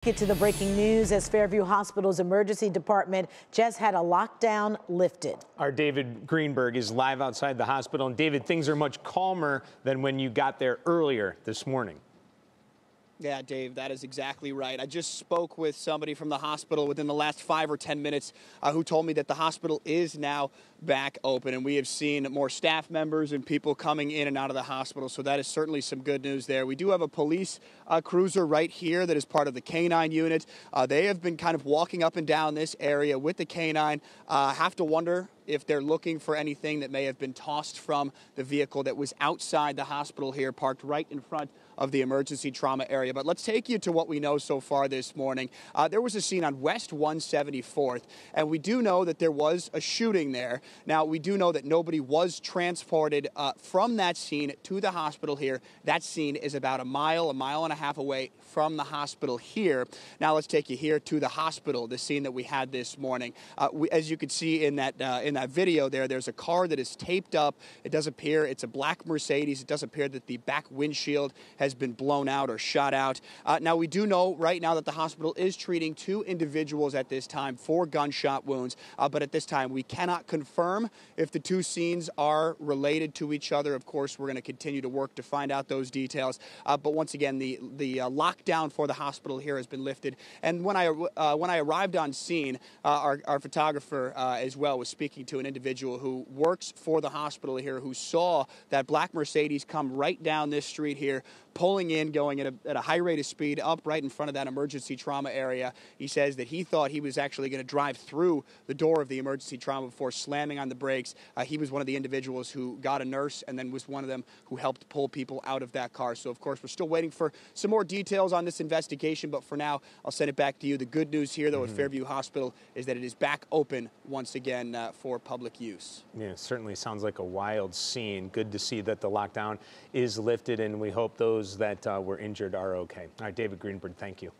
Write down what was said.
Get to the breaking news as Fairview Hospital's emergency department just had a lockdown lifted. Our David Greenberg is live outside the hospital. And David, things are much calmer than when you got there earlier this morning. Yeah, Dave, that is exactly right. I just spoke with somebody from the hospital within the last 5 or 10 minutes who told me that the hospital is now back open, and we have seen more staff members and people coming in and out of the hospital, so that is certainly some good news there. We do have a police cruiser right here that is part of the canine unit. They have been kind of walking up and down this area with the canine. Have to wonder if they're looking for anything that may have been tossed from the vehicle that was outside the hospital here, parked right in front of the emergency trauma area. But let's take you to what we know so far this morning. There was a scene on West 174th, and we do know that there was a shooting there. Now, we do know that nobody was transported from that scene to the hospital here. That scene is about a mile and a half away from the hospital here. Now, let's take you here to the hospital, the scene that we had this morning. As you can see in that video there's a car that is taped up. It does appear it's a black Mercedes. It does appear that the back windshield has been blown out or shot out. Now, we do know right now that the hospital is treating 2 individuals at this time for gunshot wounds, but at this time we cannot confirm if the 2 scenes are related to each other. Of course, we're going to continue to work to find out those details, but once again, the lockdown for the hospital here has been lifted. And when I arrived on scene, our photographer as well was speaking to an individual who works for the hospital here, who saw that black Mercedes come right down this street here, pulling in, going at a high rate of speed up right in front of that emergency trauma area. He says that he thought he was actually going to drive through the door of the emergency trauma before slamming on the brakes. He was one of the individuals who got a nurse and then was one of them who helped pull people out of that car. So, of course, we're still waiting for some more details on this investigation, but for now, I'll send it back to you. The good news here, though, at Fairview Hospital is that it is back open once again for public use. Yeah, it certainly sounds like a wild scene. Good to see that the lockdown is lifted, and we hope those that were injured are okay. All right, David Greenberg, thank you.